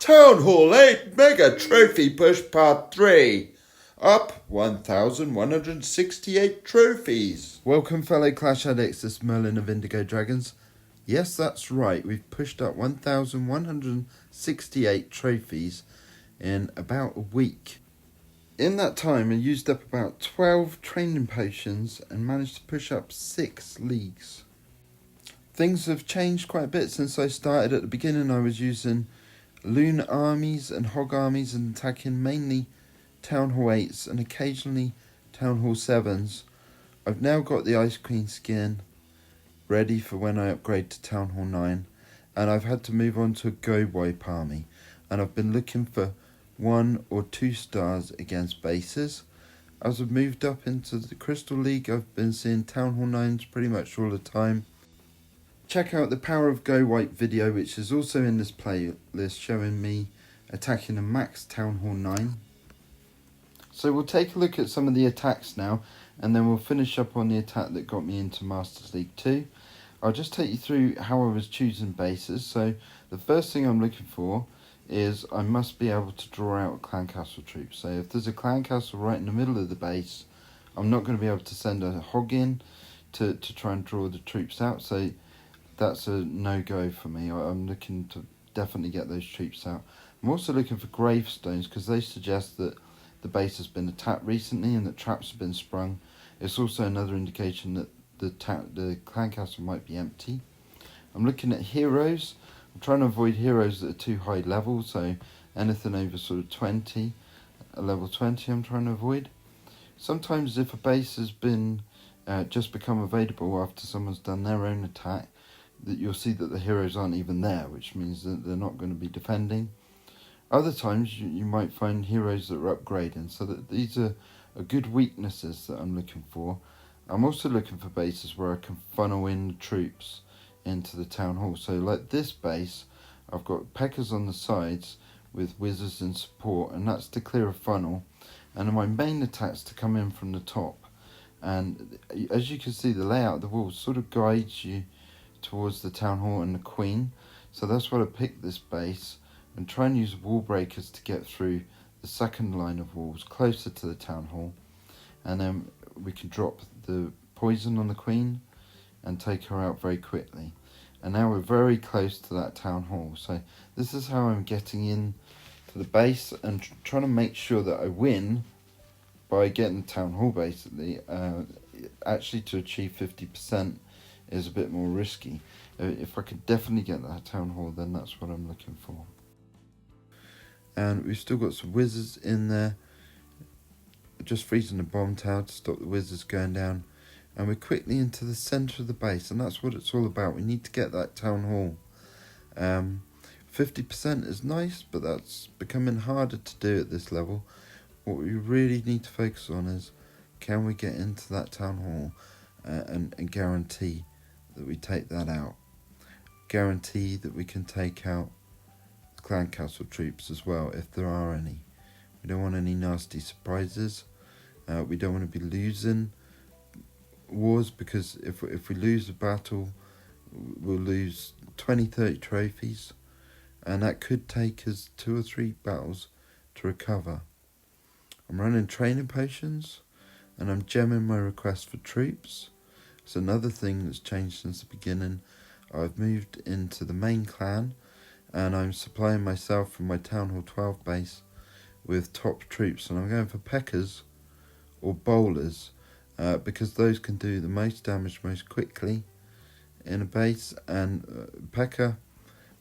Town Hall 8 Mega Trophy Push Part 3. Up 1,168 trophies. Welcome fellow Clash addicts, this is Merlin of Indigo Dragons. Yes, that's right, we've pushed up 1,168 trophies in about a week. In that time I used up about 12 training potions and managed to push up 6 leagues. Things have changed quite a bit since I started. At the beginning I was using Loon armies and Hog armies and attacking mainly Town Hall 8s and occasionally Town Hall 7s. I've now got the Ice Queen skin ready for when I upgrade to Town Hall 9, and I've had to move on to a Go Wipe army, and I've been looking for 1 or 2 stars against bases. As I've moved up into the Crystal League, I've been seeing Town Hall 9s pretty much all the time. Check out the Power of Go Wipe video, which is also in this playlist, showing me attacking a max Town Hall 9. So we'll take a look at some of the attacks now, and then we'll finish up on the attack that got me into Masters League 2. I'll just take you through how I was choosing bases. So the first thing I'm looking for is I must be able to draw out a clan castle troop. So if there's a clan castle right in the middle of the base, I'm not going to be able to send a hog in to try and draw the troops out. So that's a no-go for me. I'm looking to definitely get those troops out. I'm also looking for gravestones because they suggest that the base has been attacked recently and that traps have been sprung. It's also another indication that the clan castle might be empty. I'm looking at heroes. I'm trying to avoid heroes that are too high level, so anything over sort of 20, level 20 I'm trying to avoid. Sometimes if a base has been just become available after someone's done their own attack, that you'll see that the heroes aren't even there, which means that they're not going to be defending. Other times you might find heroes that are upgrading, so that these are good weaknesses that I'm looking for. I'm also looking for bases where I can funnel in the troops into the town hall. So like this base, I've got P.E.K.K.A.s on the sides with wizards in support, and that's to clear a funnel. And my main attack's to come in from the top. And as you can see, the layout of the walls sort of guides you towards the town hall and the queen. So that's why I picked this base, and try and use wall breakers to get through the second line of walls closer to the town hall, and then we can drop the poison on the queen and take her out very quickly. And now we're very close to that town hall. So this is how I'm getting in to the base and trying to make sure that I win by getting the town hall. Basically, actually to achieve 50% is a bit more risky. If I could definitely get that town hall, then that's what I'm looking for. And we've still got some wizards in there, just freezing the bomb tower to stop the wizards going down. And we're quickly into the centre of the base, and that's what it's all about. We need to get that town hall. 50% is nice, but that's becoming harder to do at this level. What we really need to focus on is, can we get into that town hall and guarantee that we take that out. Guarantee that we can take out the clan castle troops as well, if there are any. We don't want any nasty surprises. We don't want to be losing wars, because if we lose a battle, we'll lose 20-30 trophies, and that could take us 2 or 3 battles to recover. I'm running training potions, and I'm gemming my request for troops. It's another thing that's changed since the beginning. I've moved into the main clan, and I'm supplying myself from my Town Hall 12 base with top troops, and I'm going for P.E.K.K.A.s or bowlers, because those can do the most damage most quickly in a base, and P.E.K.K.A.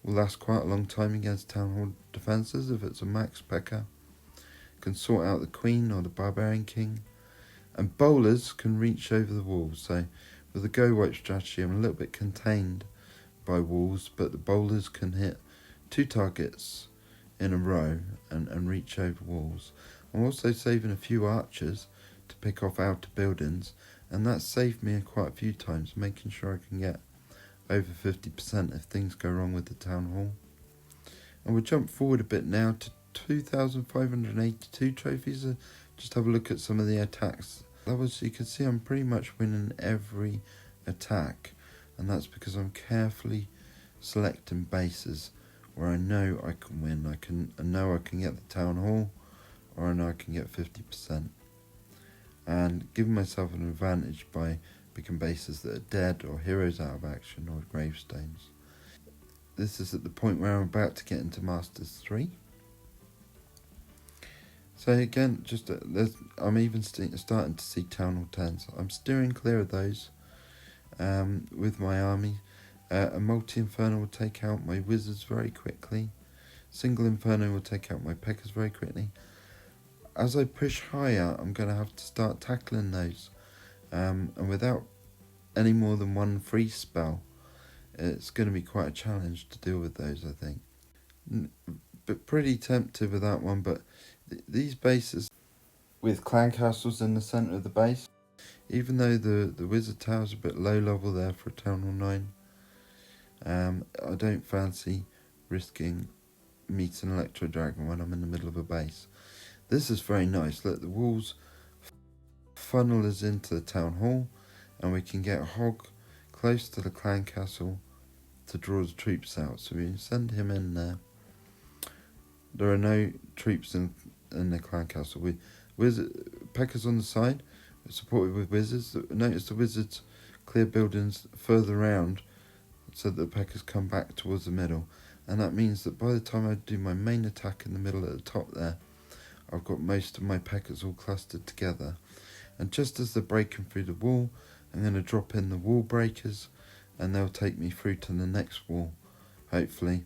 will last quite a long time against Town Hall defences if it's a max P.E.K.K.A. Can sort out the Queen or the Barbarian King, and bowlers can reach over the walls. So with the Go Wipe strategy, I'm a little bit contained by walls, but the bowlers can hit 2 targets in a row and reach over walls. I'm also saving a few archers to pick off outer buildings, and that's saved me quite a few times, making sure I can get over 50% if things go wrong with the town hall. And we'll jump forward a bit now to 2,582 trophies. Just have a look at some of the attacks levels. So you can see I'm pretty much winning every attack, and that's because I'm carefully selecting bases where I know I can win. I know I can get the town hall, or I know I can get 50%. And giving myself an advantage by picking bases that are dead or heroes out of action or gravestones. This is at the point where I'm about to get into Masters 3. So again, I'm even starting to see Town Hall 10s. I'm steering clear of those with my army. A multi-inferno will take out my wizards very quickly. Single inferno will take out my P.E.K.K.A.s very quickly. As I push higher, I'm going to have to start tackling those. And without any more than one free spell, it's going to be quite a challenge to deal with those, I think. But pretty tempted with that one, but these bases with clan castles in the centre of the base, even though the wizard tower's a bit low level there for a Town Hall 9, I don't fancy risking meeting Electro Dragon when I'm in the middle of a base. This is very nice. Look, the walls funnel us into the Town Hall, and we can get a hog close to the clan castle to draw the troops out. So we send him in there. There are no troops in the clan castle. P.E.K.K.A.s on the side, supported with wizards. Notice the wizards clear buildings further around so that the P.E.K.K.A.s come back towards the middle. And that means that by the time I do my main attack in the middle at the top there, I've got most of my P.E.K.K.A.s all clustered together. And just as they're breaking through the wall, I'm going to drop in the wall breakers, and they'll take me through to the next wall, hopefully.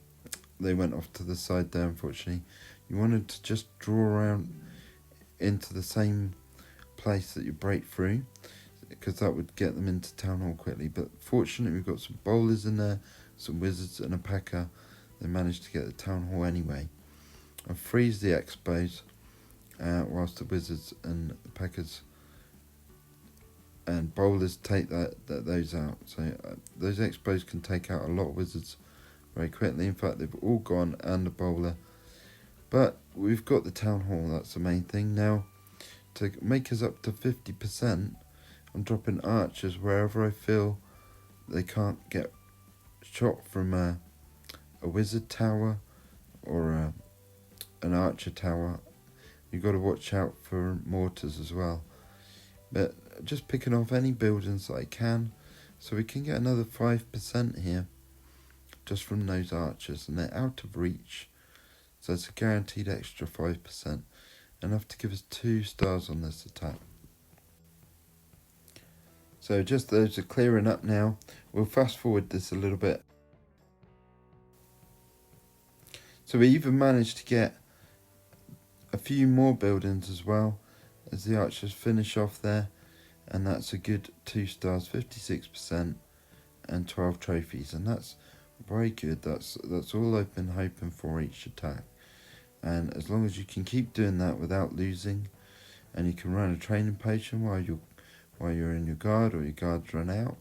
They went off to the side there, unfortunately. You wanted to just draw around into the same place that you break through, because that would get them into Town Hall quickly. But fortunately, we've got some bowlers in there, some wizards and a P.E.K.K.A. They managed to get the Town Hall anyway. And freeze the expos, whilst the wizards and the P.E.K.K.A.s and bowlers take those out. So those expos can take out a lot of wizards very quickly. In fact, they've all gone, and the bowler. But we've got the Town Hall, that's the main thing. Now, to make us up to 50%, I'm dropping archers wherever I feel they can't get shot from a wizard tower or an archer tower. You've got to watch out for mortars as well. But just picking off any buildings that I can, so we can get another 5% here just from those archers, and they're out of reach, so it's a guaranteed extra 5%, enough to give us 2 stars on this attack. So just those are clearing up now. We'll fast forward this a little bit. So we even managed to get a few more buildings as well as the archers finish off there, and that's a good 2 stars, 56% and 12 trophies, and that's very good. That's all I've been hoping for each attack. And as long as you can keep doing that without losing, and you can run a training potion while you're in your guard or your guards run out,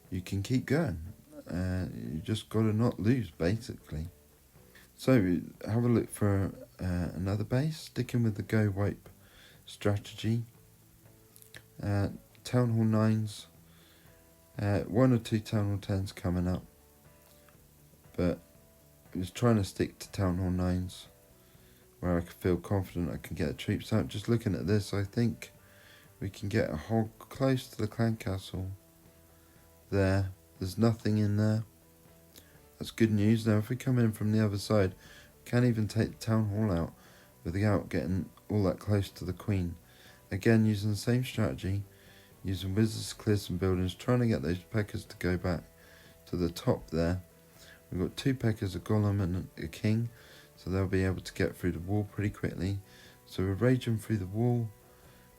you can keep going. You just got to not lose, basically. So have a look for another base, sticking with the go wipe strategy. Town Hall 9s, 1 or 2 Town Hall 10s coming up, but I was trying to stick to Town Hall 9s where I could feel confident I can get the troops out. Just looking at this, I think we can get a hog close to the clan castle there. There's nothing in there. That's good news. Now if we come in from the other side, we can't even take the Town Hall out without getting all that close to the Queen. Again, using the same strategy, using wizards to clear some buildings, trying to get those P.E.K.K.A.s to go back to the top there. We've got 2 P.E.K.K.A.s, a golem and a king, so they'll be able to get through the wall pretty quickly. So we're raging through the wall,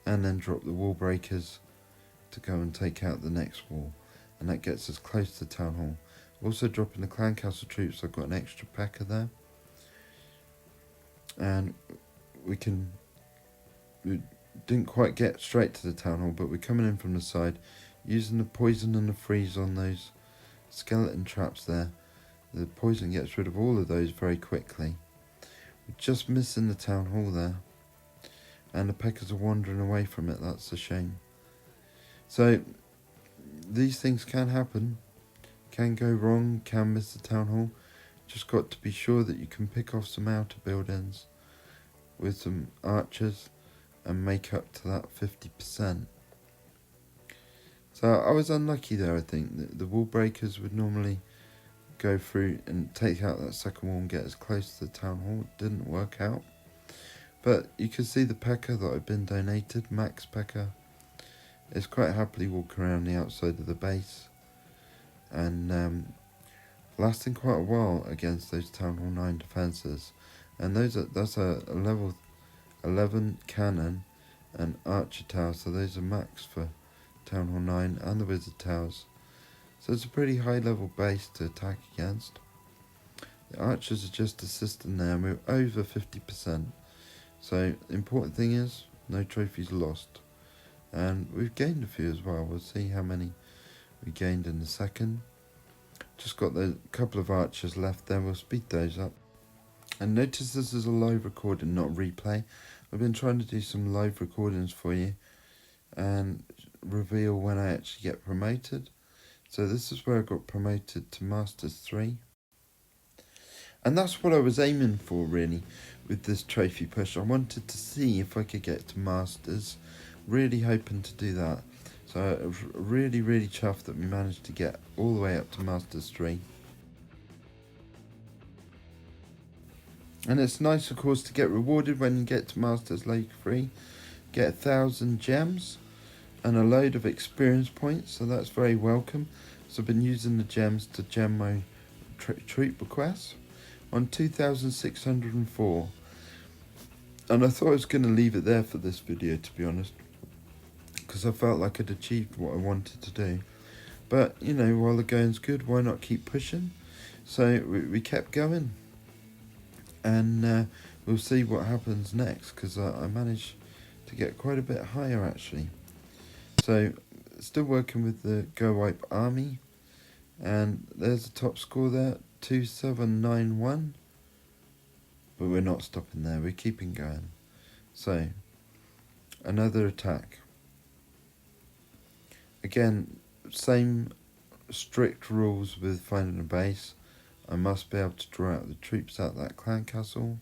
and then drop the wall breakers to go and take out the next wall, and that gets us close to Town Hall. Also dropping the clan castle troops, I've got an extra P.E.K.K.A. there, and we didn't quite get straight to the Town Hall, but we're coming in from the side, using the poison and the freeze on those skeleton traps there. The poison gets rid of all of those very quickly. We're just missing the Town Hall there, and the P.E.K.K.A.s are wandering away from it. That's a shame. So these things can happen, can go wrong, can miss the Town Hall. Just got to be sure that you can pick off some outer buildings with some archers and make up to that 50%. So I was unlucky there, I think. The wall breakers would normally go through and take out that second wall and get as close to the town hall. It didn't work out. But you can see the P.E.K.K.A that I've been donated, Max P.E.K.K.A, is quite happily walking around the outside of the base and lasting quite a while against those Town Hall 9 defences. And that's a level 11 cannon and archer tower, so those are max for Town Hall 9 and the wizard towers. So it's a pretty high level base to attack against. The archers are just assisting there, and we're over 50%. So the important thing is no trophies lost. And we've gained a few as well. We'll see how many we gained in a second. Just got a couple of archers left there. We'll speed those up. And notice this is a live recording, not replay. I've been trying to do some live recordings for you and reveal when I actually get promoted. So this is where I got promoted to Masters 3. And that's what I was aiming for, really, with this trophy push. I wanted to see if I could get to Masters. Really hoping to do that. So I was really, really chuffed that we managed to get all the way up to Masters 3. And it's nice, of course, to get rewarded when you get to Masters League 3. Get 1,000 gems and a load of experience points, so that's very welcome. So I've been using the gems to gem my troop requests on 2,604. And I thought I was going to leave it there for this video, to be honest, because I felt like I'd achieved what I wanted to do. But, you know, while the going's good, why not keep pushing? So we kept going. And we'll see what happens next, because I managed to get quite a bit higher, actually. So, still working with the Go Wipe army. And there's the top score there, 2791. But we're not stopping there, we're keeping going. So, another attack. Again, same strict rules with finding a base. I must be able to draw out the troops out that clan castle.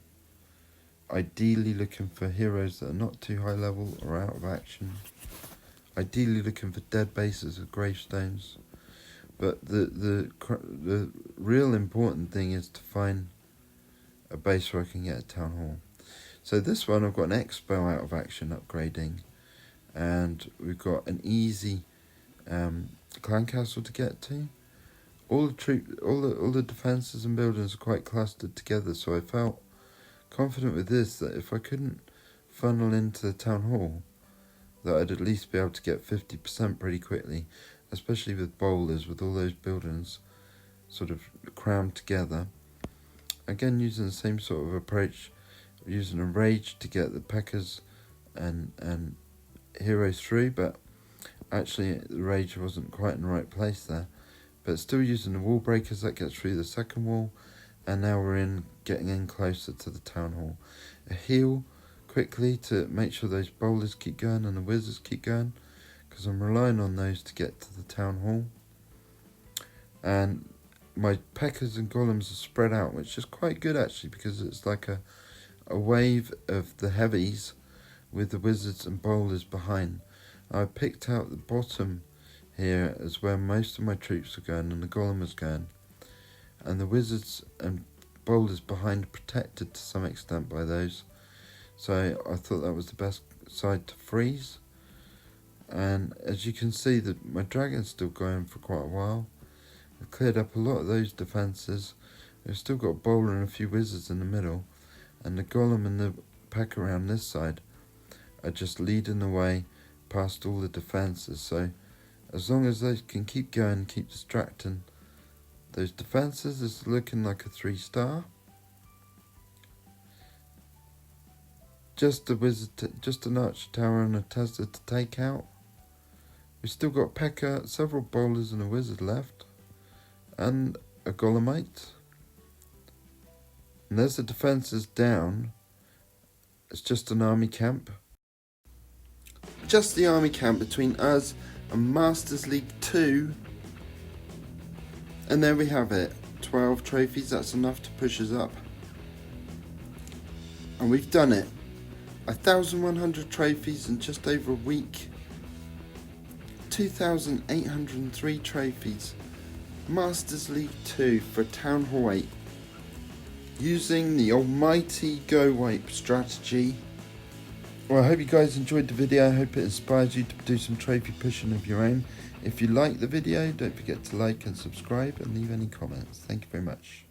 Ideally looking for heroes that are not too high level or out of action. Ideally looking for dead bases with gravestones. But the real important thing is to find a base where I can get a town hall. So this one I've got an expo out of action upgrading, and we've got an easy clan castle to get to. All the defences and buildings are quite clustered together, so I felt confident with this that if I couldn't funnel into the town hall, that I'd at least be able to get 50% pretty quickly, especially with bowlers, with all those buildings sort of crammed together. Again, using the same sort of approach, using a rage to get the P.E.K.K.As and heroes through, but actually the rage wasn't quite in the right place there. But still using the wall breakers, that gets through the second wall, and now we're getting in closer to the town hall. A heal quickly to make sure those bowlers keep going and the wizards keep going, because I'm relying on those to get to the town hall. And my P.E.K.K.As and golems are spread out, which is quite good actually, because it's like a wave of the heavies with the wizards and bowlers behind. I picked out the bottom here as where most of my troops are going and the golem is going, and the wizards and bowlers behind protected to some extent by those. So I thought that was the best side to freeze. And as you can see, that my dragon's still going for quite a while. I've cleared up a lot of those defences. We've still got a bowler and a few wizards in the middle, and the golem and the P.E.K.K.A around this side are just leading the way past all the defences. So as long as they can keep going, keep distracting those defences, it's looking like a 3-star. Just a wizard, just an archer tower and a Tesla to take out. We've still got P.E.K.K.A, several bowlers and a wizard left, and a golemite. And there's the defences down. It's just an army camp. Just the army camp between us and Masters League 2. And there we have it. 12 trophies, that's enough to push us up. And we've done it. 1,100 trophies in just over a week. 2,803 trophies. Masters League 2 for Town Hall 8. Using the almighty Go Wipe strategy. Well, I hope you guys enjoyed the video. I hope it inspires you to do some trophy pushing of your own. If you like the video, don't forget to like and subscribe and leave any comments. Thank you very much.